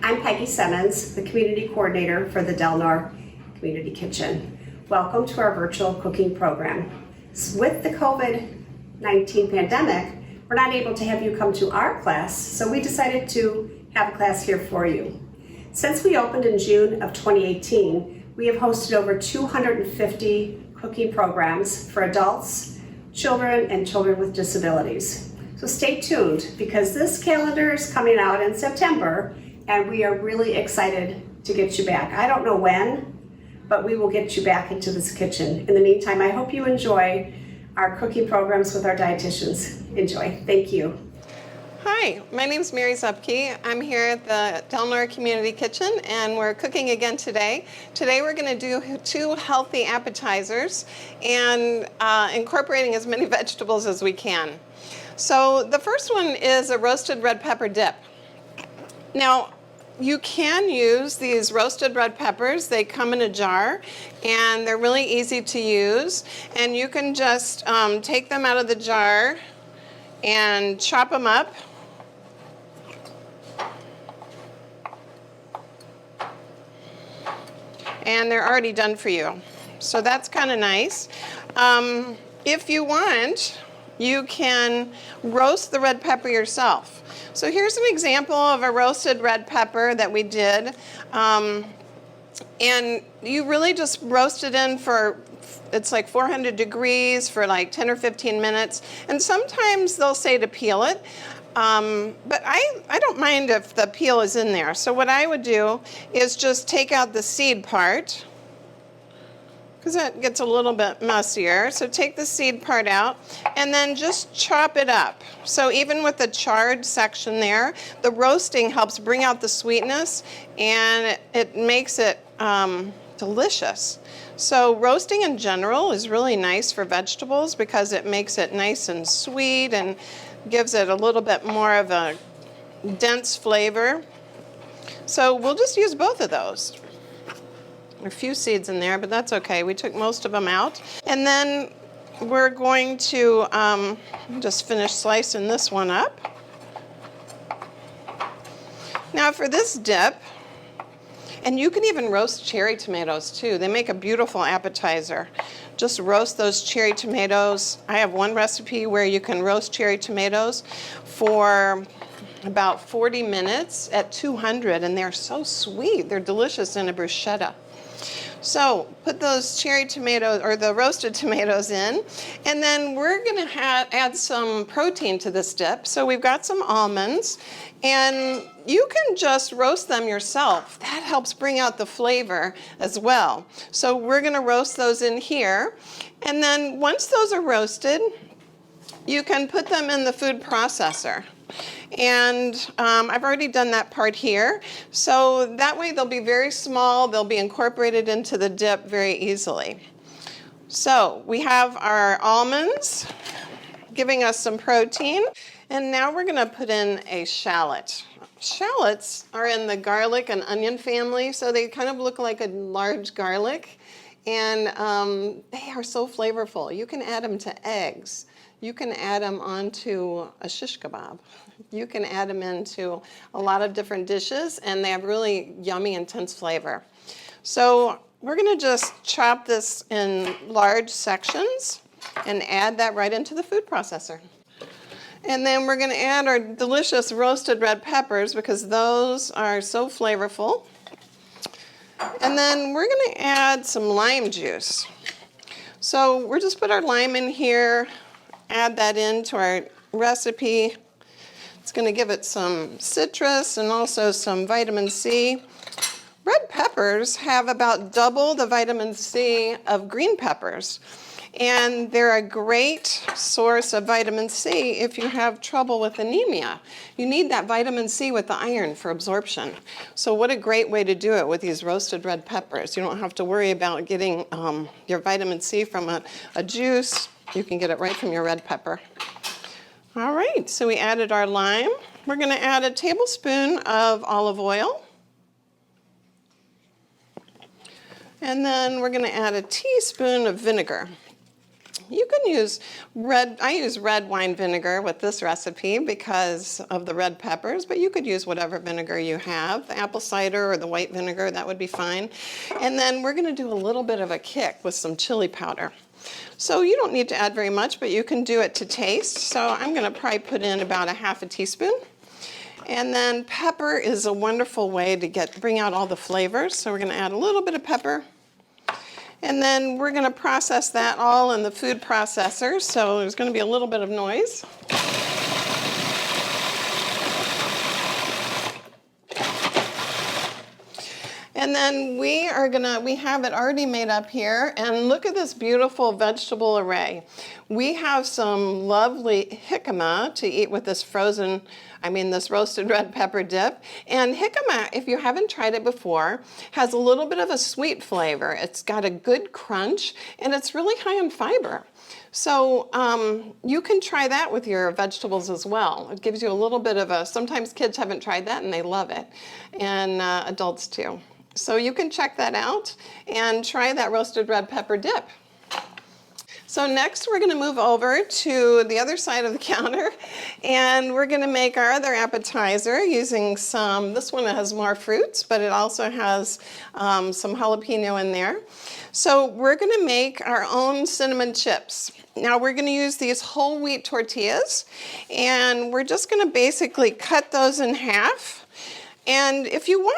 I'm Peggy Semmens, the Community Coordinator for the Delnor Community Kitchen. Welcome to our virtual cooking program. With the COVID-19 pandemic, we're not able to have you come to our class, so we decided to have a class here for you. Since we opened in June of 2018, we have hosted over 250 cooking programs for adults, children, and children with disabilities. So stay tuned because this calendar is coming out in September and we are really excited to get you back. I don't know when, but we will get you back into this kitchen. In the meantime, I hope you enjoy our cooking programs with our dietitians. Enjoy. Thank you. Hi, my name is Zupke. I'm here at the Delnor Community Kitchen and we're cooking again today. Today we're going to do 2 healthy appetizers and incorporating as many vegetables as we can. So the first one is a roasted red pepper dip. Now, you can use these roasted red peppers. They come in a jar and they're really easy to use. And you can just take them out of the jar and chop them up. And they're already done for you. So that's kind of nice. If you want, you can roast the red pepper yourself. So here's an example of a roasted red pepper that we did. And you really just roast it in for, it's like 400 degrees for like 10 or 15 minutes. And sometimes they'll say to peel it. But I don't mind if the peel is in there. So what I would do is just take out the seed part, because that gets a little bit messier. So take the seed part out and then just chop it up. So even with the charred section there, the roasting helps bring out the sweetness and it makes it delicious. So roasting in general is really nice for vegetables because it makes it nice and sweet and gives it a little bit more of a dense flavor. So we'll just use both of those. A few seeds in there, but that's okay. We took most of them out. And then we're going to just finish slicing this one up. Now for this dip, and you can even roast cherry tomatoes too. They make a beautiful appetizer. Just roast those cherry tomatoes. I have one recipe where you can roast cherry tomatoes for about 40 minutes at 200, and they're so sweet. They're delicious in a bruschetta. So put those cherry tomatoes or the roasted tomatoes in, and then we're going to add some protein to this dip. So we've got some almonds, and you can just roast them yourself. That helps bring out the flavor as well. So we're going to roast those in here, and then once those are roasted, you can put them in the food processor. And I've already done that part here. So that way they'll be very small. They'll be incorporated into the dip very easily. So we have our almonds giving us some protein. And now we're going to put in a shallot. Shallots are in the garlic and onion family, so they kind of look like a large garlic. And they are so flavorful. You can add them to eggs. You can add them onto a shish kebab. You can add them into a lot of different dishes, and they have really yummy, intense flavor. So we're going to just chop this in large sections and add that right into the food processor. And then we're going to add our delicious roasted red peppers because those are so flavorful. And then we're going to add some lime juice. So we'll just put our lime in here, add that into our recipe. It's going to give it some citrus and also some vitamin C. Red peppers have about double the vitamin C of green peppers. And they're a great source of vitamin C if you have trouble with anemia. You need that vitamin C with the iron for absorption. So what a great way to do it with these roasted red peppers. You don't have to worry about getting your vitamin C from a juice. You can get it right from your red pepper. All right, so we added our lime. We're going to add a tablespoon of olive oil. And then we're going to add a teaspoon of vinegar. You can use I use red wine vinegar with this recipe because of the red peppers, but you could use whatever vinegar you have. The apple cider or the white vinegar, that would be fine. And then we're gonna do a little bit of a kick with some chili powder. So you don't need to add very much, but you can do it to taste. So I'm gonna probably put in about a half a teaspoon. And then pepper is a wonderful way to bring out all the flavors. So we're gonna add a little bit of pepper. And then we're going to process that all in the food processor, so there's going to be a little bit of noise. And then we have it already made up here, and look at this beautiful vegetable array. We have some lovely jicama to eat with this this roasted red pepper dip. And jicama, if you haven't tried it before, has a little bit of a sweet flavor. It's got a good crunch, and it's really high in fiber. So you can try that with your vegetables as well. It gives you a little bit of sometimes kids haven't tried that and they love it, and adults too. So you can check that out and try that roasted red pepper dip. So next we're going to move over to the other side of the counter, and we're going to make our other appetizer using this one has more fruits, but it also has some jalapeno in there. So we're going to make our own cinnamon chips. Now we're going to use these whole wheat tortillas, and we're just going to basically cut those in half. And if you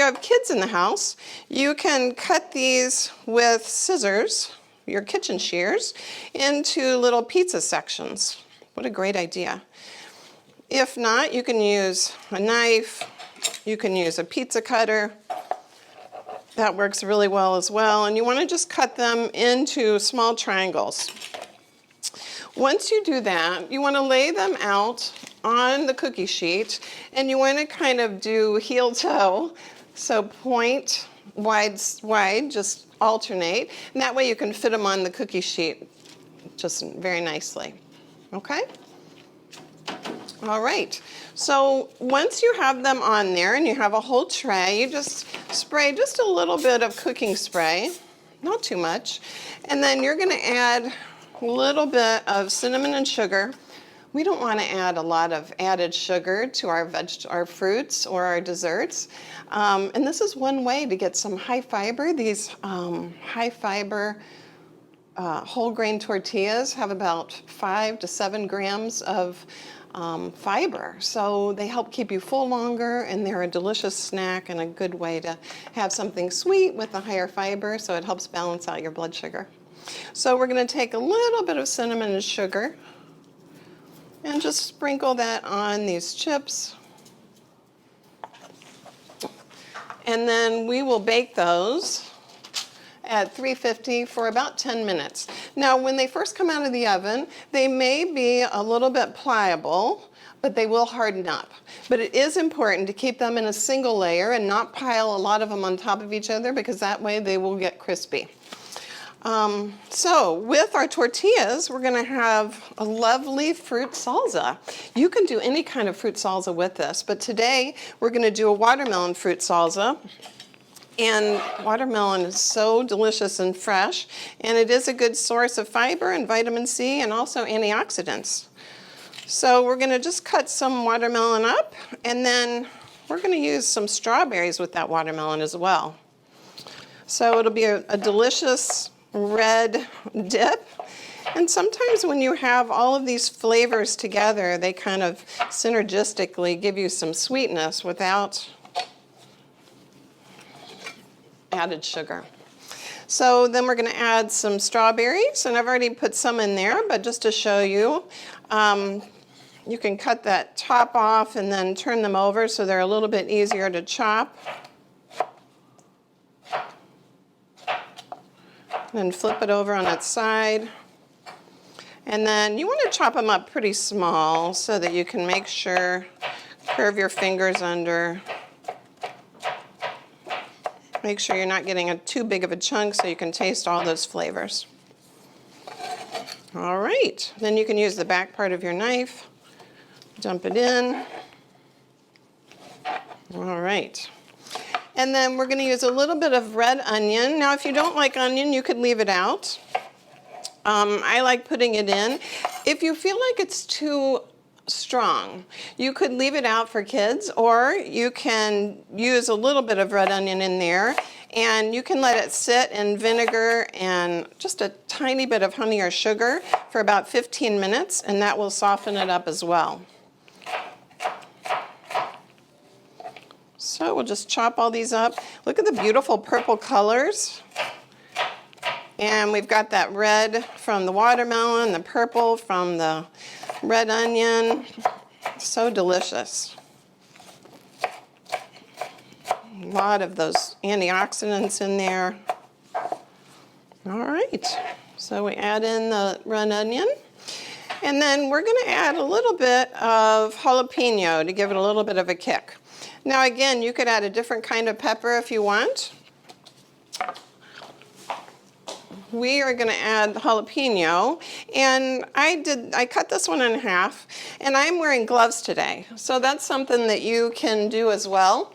have kids in the house, you can cut these with scissors, your kitchen shears, into little pizza sections. What a great idea. If not, you can use a knife, you can use a pizza cutter. That works really well as well. And you want to just cut them into small triangles. Once you do that, you want to lay them out on the cookie sheet, and you want to kind of do heel toe, so point, wide, just alternate, and that way you can fit them on the cookie sheet just very nicely. Okay? All right, so once you have them on there and you have a whole tray, you just spray just a little bit of cooking spray, not too much, and then you're going to add a little bit of cinnamon and sugar. We don't want to add a lot of added sugar to our fruits or our desserts. And this is one way to get some high fiber. These high fiber whole grain tortillas have about 5 to 7 grams of fiber. So they help keep you full longer, and they're a delicious snack and a good way to have something sweet with a higher fiber, so it helps balance out your blood sugar. So we're going to take a little bit of cinnamon and sugar and just sprinkle that on these chips. And then we will bake those at 350 for about 10 minutes. Now, when they first come out of the oven, they may be a little bit pliable, but they will harden up. But it is important to keep them in a single layer and not pile a lot of them on top of each other, because that way they will get crispy. So with our tortillas, we're going to have a lovely fruit salsa. You can do any kind of fruit salsa with this, but today we're going to do a watermelon fruit salsa. And watermelon is so delicious and fresh, and it is a good source of fiber and vitamin C and also antioxidants. So we're going to just cut some watermelon up, and then we're going to use some strawberries with that watermelon as well. So it'll be a delicious red dip. And sometimes when you have all of these flavors together, they kind of synergistically give you some sweetness without added sugar. So then we're going to add some strawberries, and I've already put some in there, but just to show you, you can cut that top off and then turn them over so they're a little bit easier to chop. And flip it over on its side. And then you want to chop them up pretty small so that you can make sure, curve your fingers under. Make sure you're not getting too big of a chunk so you can taste all those flavors. All right, then you can use the back part of your knife, dump it in. All right. And then we're going to use a little bit of red onion. Now, if you don't like onion, you could leave it out. I like putting it in. If you feel like it's too strong, you could leave it out for kids, or you can use a little bit of red onion in there, and you can let it sit in vinegar and just a tiny bit of honey or sugar for about 15 minutes, and that will soften it up as well. So we'll just chop all these up. Look at the beautiful purple colors. And we've got that red from the watermelon, the purple from the red onion. So delicious. A lot of those antioxidants in there. All right, so we add in the red onion. And then we're going to add a little bit of jalapeno to give it a little bit of a kick. Now again, you could add a different kind of pepper if you want. We are going to add jalapeno, and I cut this one in half, and I'm wearing gloves today, so that's something that you can do as well.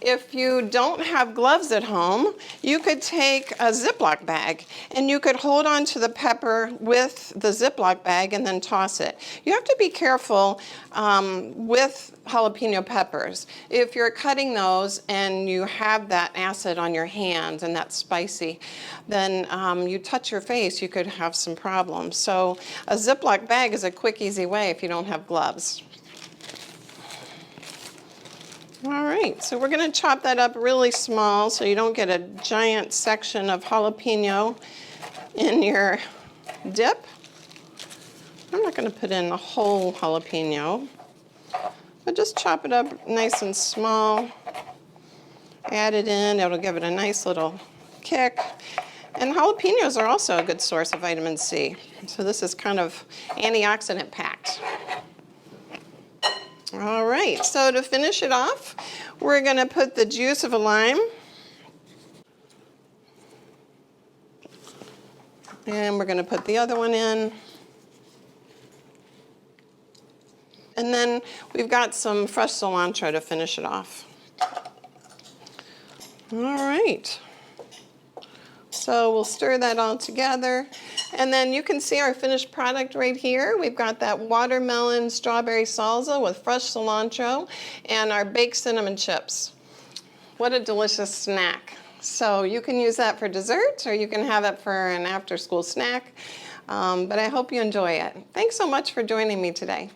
If you don't have gloves at home, you could take a Ziploc bag and you could hold on to the pepper with the Ziploc bag and then toss it. You have to be careful with jalapeno peppers. If you're cutting those and you have that acid on your hands and that's spicy, then you touch your face, you could have some problems. So a Ziploc bag is a quick, easy way if you don't have gloves. All right, so we're going to chop that up really small so you don't get a giant section of jalapeno in your dip. I'm not going to put in the whole jalapeno, but just chop it up nice and small. Add it in, it'll give it a nice little kick. And jalapenos are also a good source of vitamin C. So this is kind of antioxidant packed. All right, so to finish it off, we're going to put the juice of a lime. And we're going to put the other one in. And then we've got some fresh cilantro to finish it off. All right. So we'll stir that all together. And then you can see our finished product right here. We've got that watermelon strawberry salsa with fresh cilantro and our baked cinnamon chips. What a delicious snack. So you can use that for dessert, or you can have it for an after-school snack. But I hope you enjoy it. Thanks so much for joining me today.